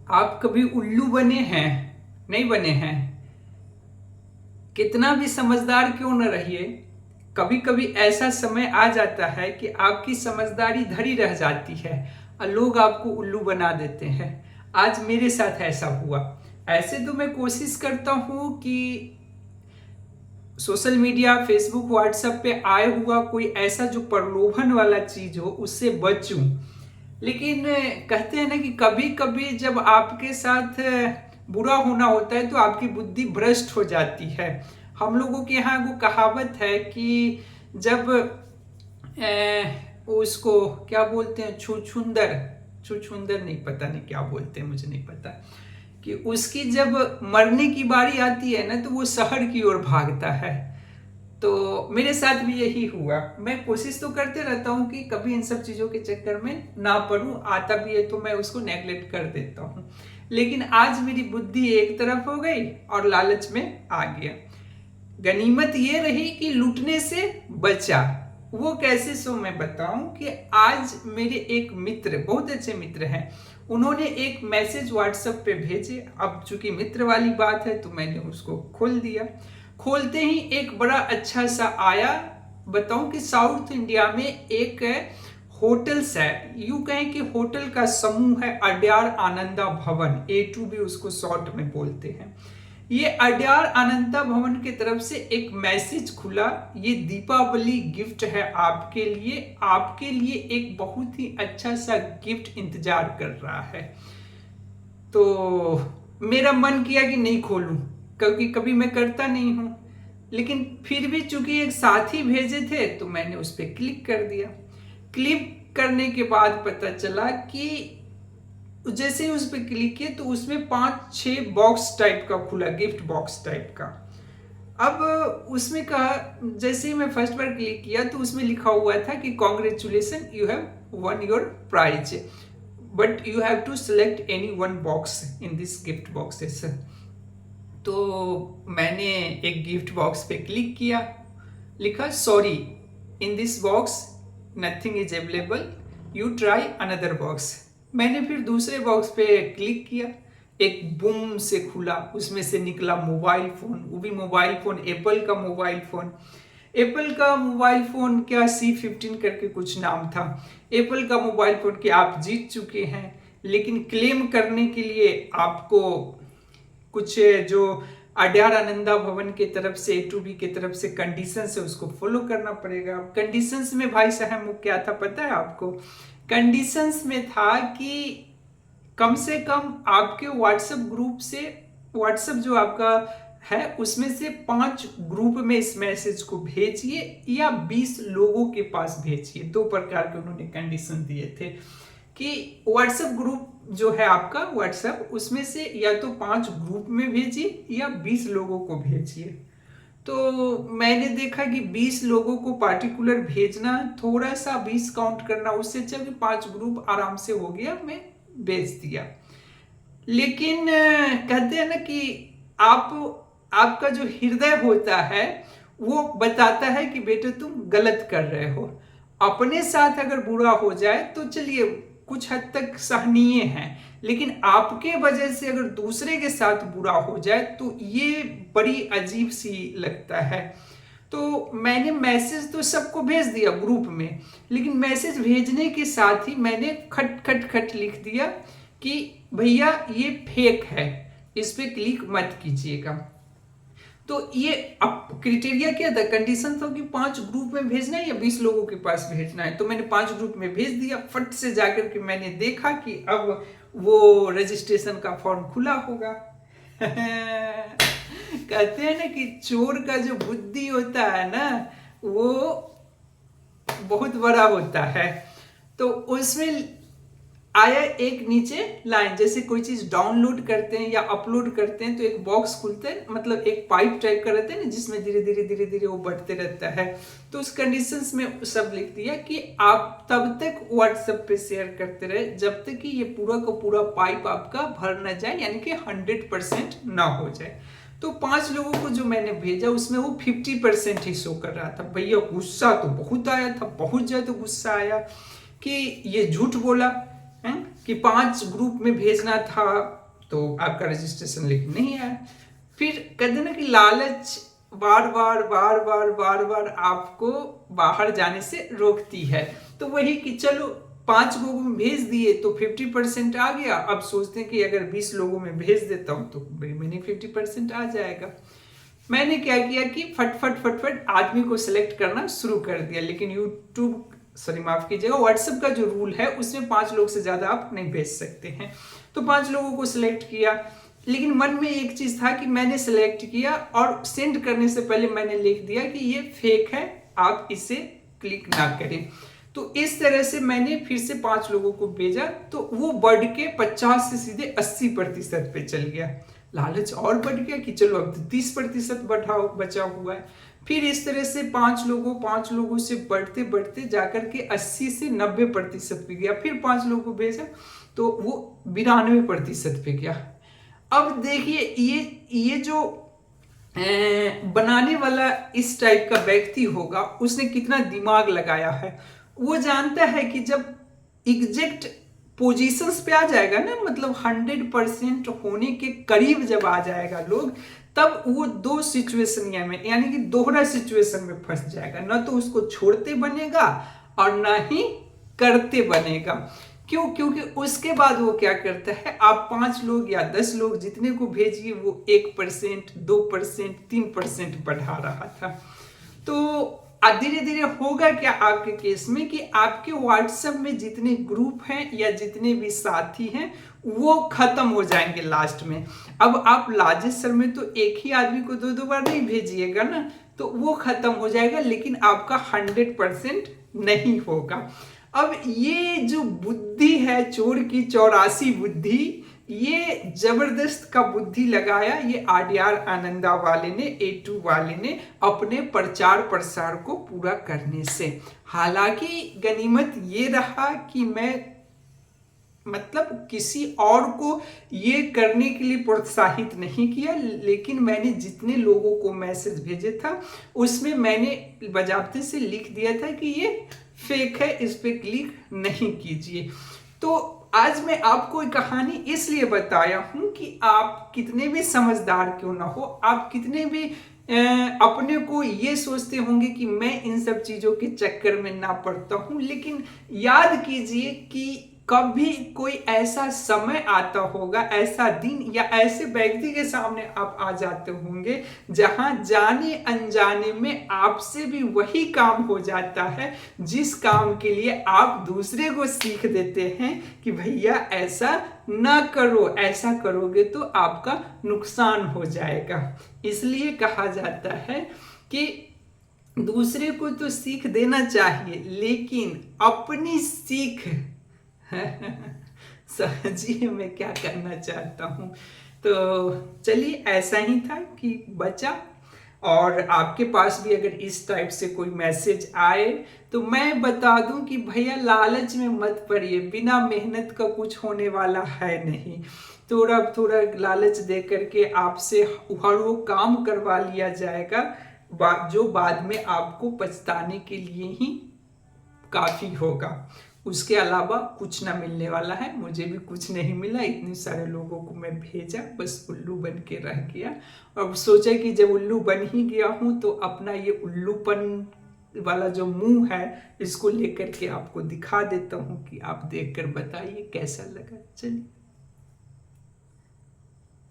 आप कभी उल्लू बने हैं? नहीं बने हैं? कितना भी समझदार क्यों न रहिए, कभी कभी ऐसा समय आ जाता है कि आपकी समझदारी धरी रह जाती है और लोग आपको उल्लू बना देते हैं। आज मेरे साथ ऐसा हुआ। ऐसे तो मैं कोशिश करता हूँ कि सोशल मीडिया, फेसबुक, व्हाट्सएप पे आए हुआ कोई ऐसा जो प्रलोभन वाला चीज हो उससे बचूं। लेकिन कहते हैं ना कि कभी कभी जब आपके साथ बुरा होना होता है तो आपकी बुद्धि भ्रष्ट हो जाती है। हम लोगों के यहाँ वो कहावत है कि जब उसको क्या बोलते हैं, छुछुंदर, छुछुंदर नहीं, पता नहीं क्या बोलते हैं, मुझे नहीं पता, कि उसकी जब मरने की बारी आती है ना तो वो शहर की ओर भागता है। तो मेरे साथ भी यही हुआ। मैं कोशिश तो करते रहता हूँ कि कभी इन सब चीज़ों के चक्कर में ना पढूं, आता भी है तो मैं उसको नेग्लेक्ट कर देता हूँ। लेकिन आज मेरी बुद्धि एक तरफ हो गई और लालच में आ गया। गनीमत ये रही कि लूटने से बचा। वो कैसे, सो मैं बताऊं कि आज मेरे एक मित्र, बहुत अच्छे मित्र हैं, उन्होंने एक मैसेज व्हाट्सएप पे भेजे। अब चूंकि मित्र वाली बात है तो मैंने उसको खोल दिया। खोलते ही एक बड़ा अच्छा सा आया। बताऊं कि साउथ इंडिया में एक होटल्स है, यूं कहें कि होटल का समूह है, अड्यार आनंदा भवन, A2 भी उसको शॉर्ट में बोलते हैं। ये अड्यार आनंदा भवन की तरफ से एक मैसेज खुला, ये दीपावली गिफ्ट है आपके लिए, आपके लिए एक बहुत ही अच्छा सा गिफ्ट इंतजार कर रहा है। तो मेरा मन किया कि नहीं खोलूं, क्योंकि कभी मैं करता नहीं हूं। लेकिन फिर भी चूंकि एक साथी भेजे थे तो मैंने उस पर क्लिक कर दिया। क्लिक करने के बाद पता चला कि जैसे ही उस पर क्लिक किए तो उसमें 5-6 बॉक्स टाइप का खुला, गिफ्ट बॉक्स टाइप का। अब उसमें कहा, जैसे ही मैं फर्स्ट बार क्लिक किया तो उसमें लिखा हुआ था कि congratulation, you have won your prize, but you have to select any one box in this gift boxes. तो मैंने एक गिफ्ट बॉक्स पे क्लिक किया, लिखा sorry, in this box nothing is available, you try another box. मैंने फिर दूसरे box पे क्लिक किया, एक बूम से खुला, उसमें से निकला मोबाइल फोन, वो भी मोबाइल फोन एप्पल का मोबाइल फोन। एप्पल का मोबाइल फोन क्या, C15 करके कुछ नाम था। एप्पल का मोबाइल फोन कि आप जीत चुके हैं, लेकिन क्लेम करने के लिए आपको कुछ जो अड्यार आनंदा भवन की तरफ से, A2B की तरफ से कंडीशन है उसको फॉलो करना पड़ेगा। कंडीशंस में भाई साहब वो क्या था पता है आपको? कंडीशंस में था कि कम से कम आपके व्हाट्सएप ग्रुप से, व्हाट्सएप जो आपका है उसमें से 5 ग्रुप में इस मैसेज को भेजिए या 20 लोगों के पास भेजिए। 2 प्रकार के उन्होंने कंडीशन दिए थे कि व्हाट्सएप ग्रुप जो है आपका व्हाट्सएप, उसमें से या तो 5 ग्रुप में भेजिए या 20 लोगों को भेजिए। तो मैंने देखा कि 20 लोगों को पार्टिकुलर भेजना, थोड़ा सा 20 काउंट करना, उससे अच्छा कि 5 ग्रुप आराम से हो गया, मैं भेज दिया। लेकिन कहते हैं ना कि आपका जो हृदय होता है वो बताता है कि बेटे तुम गलत कर रहे हो। अपने साथ अगर बुरा हो जाए तो चलिए कुछ हद तक सहनीय है, लेकिन आपके वजह से अगर दूसरे के साथ बुरा हो जाए तो ये बड़ी अजीब सी लगता है। तो मैंने मैसेज तो सबको भेज दिया ग्रुप में, लेकिन मैसेज भेजने के साथ ही मैंने खट खट खट लिख दिया कि भैया ये फेक है, इस पे क्लिक मत कीजिएगा। तो ये अब क्राइटेरिया क्या था, कंडीशन था कि 5 ग्रुप में भेजना है या 20 लोगों के पास भेजना है। तो मैंने 5 ग्रुप में भेज दिया। फट से जाकर के मैंने देखा कि अब वो रजिस्ट्रेशन का फॉर्म खुला होगा। कहते हैं ना कि चोर का जो बुद्धि होता है ना वो बहुत बड़ा होता है। तो उसमें आया एक नीचे लाइन, जैसे कोई चीज डाउनलोड करते हैं या अपलोड करते हैं तो एक बॉक्स खुलता है, मतलब एक पाइप टाइप का रहता है ना जिसमें धीरे धीरे धीरे धीरे वो बढ़ते रहता है। तो उस कंडीशंस में सब लिख दिया कि आप तब तक व्हाट्सएप पे शेयर करते रहे जब तक कि ये पूरा का पूरा पाइप आपका भर न जाए, यानी कि 100% ना हो जाए। तो 5 लोगों को जो मैंने भेजा उसमें वो 50% ही शो कर रहा था। भैया गुस्सा तो बहुत आया था, बहुत ज्यादा गुस्सा आया कि ये झूठ बोला है। कि 5 ग्रुप में भेजना था तो आपका रजिस्ट्रेशन लिंक नहीं आया। फिर कहते ना कि लालच बार बार बार बार बार बार आपको बाहर जाने से रोकती है। तो वही कि चलो 5 लोगों में भेज दिए तो 50% आ गया। अब सोचते हैं कि अगर 20 लोगों में भेज देता हूँ तो रिमेनिंग 50% आ जाएगा। मैंने क्या किया कि फटफट आदमी को सिलेक्ट करना शुरू कर दिया। लेकिन यूट्यूब माफ कीजिएगा, व्हाट्सएप का जो रूल है उसमें 5 लोग से ज्यादा आप नहीं भेज सकते हैं। तो 5 लोगों को सिलेक्ट किया, लेकिन मन में एक चीज था कि मैंने सिलेक्ट किया और सेंड करने से पहले मैंने लिख दिया कि ये फेक है, आप इसे क्लिक ना करें। तो इस तरह से मैंने फिर से 5 लोगों को भेजा तो वो बढ़ के 50 से सीधे 80% पे चल गया। लालच और बढ़ गया कि चलो अब 30% बढ़ाओ बचा हुआ है। फिर इस तरह से 5 लोगों से बढ़ते बढ़ते जाकर के 80 से 90% पे गया। फिर 5 लोगों को भेजा तो वो 92% पे गया। अब देखिए ये जो बनाने वाला इस टाइप का व्यक्ति होगा, उसने कितना दिमाग लगाया है। वो जानता है कि जब एग्जैक्ट पोजीशंस पे आ जाएगा ना, मतलब 100% होने के करीब जब आ जाएगा लोग, तब वो 2 सिचुएशन में यानी कि दोहरा सिचुएशन में फंस जाएगा। ना तो उसको छोड़ते बनेगा और ना ही करते बनेगा। क्यों? क्योंकि उसके बाद वो क्या करता है, आप 5 लोग या 10 लोग जितने को भेजिए वो 1%, 2%, 3% बढ़ा रहा था। तो धीरे धीरे होगा क्या आपके केस में कि आपके व्हाट्सएप में जितने ग्रुप हैं या जितने भी साथी हैं वो खत्म हो जाएंगे लास्ट में। अब आप लार्जेस्ट सर में तो एक ही आदमी को 2-2 बार नहीं भेजिएगा ना, तो वो खत्म हो जाएगा, लेकिन आपका 100% नहीं होगा। अब ये जो बुद्धि है चोर की 84 बुद्धि, ये जबरदस्त का बुद्धि लगाया ये आड्यार आनंदा वाले ने, A2 वाले ने, अपने प्रचार प्रसार को पूरा करने से। हालांकि गनीमत ये रहा कि मैं मतलब किसी और को ये करने के लिए प्रोत्साहित नहीं किया, लेकिन मैंने जितने लोगों को मैसेज भेजे था उसमें मैंने बजाबते से लिख दिया था कि ये फेक है, इस पे क्लिक नहीं कीजिए। तो आज मैं आपको एक कहानी इसलिए बताया हूं कि आप कितने भी समझदार क्यों ना हो, आप कितने भी अपने को ये सोचते होंगे कि मैं इन सब चीजों के चक्कर में ना पड़ता हूं, लेकिन याद कीजिए कि कभी कोई ऐसा समय आता होगा, ऐसा दिन या ऐसे व्यक्ति के सामने आप आ जाते होंगे जहां जाने अनजाने में आपसे भी वही काम हो जाता है जिस काम के लिए आप दूसरे को सीख देते हैं कि भैया ऐसा ना करो, ऐसा करोगे तो आपका नुकसान हो जाएगा। इसलिए कहा जाता है कि दूसरे को तो सीख देना चाहिए, लेकिन अपनी सीख समझिए मैं क्या करना चाहता हूं। तो चलिए, ऐसा ही था कि बचा। और आपके पास भी अगर इस टाइप से कोई मैसेज आए तो मैं बता दूं कि भैया लालच में मत पड़िए, बिना मेहनत का कुछ होने वाला है नहीं। थोड़ा थोड़ा लालच दे करके आपसे हर वो काम करवा लिया जाएगा जो बाद में आपको पछताने के लिए ही काफी होगा। उसके अलावा कुछ ना मिलने वाला है। मुझे भी कुछ नहीं मिला, इतने सारे लोगों को मैं भेजा, बस उल्लू बन के रह गया। और सोचा कि जब उल्लू बन ही गया हूं तो अपना ये उल्लूपन वाला जो मुंह है इसको लेकर के आपको दिखा देता हूं कि आप देखकर बताइए कैसा लगा। चलिए।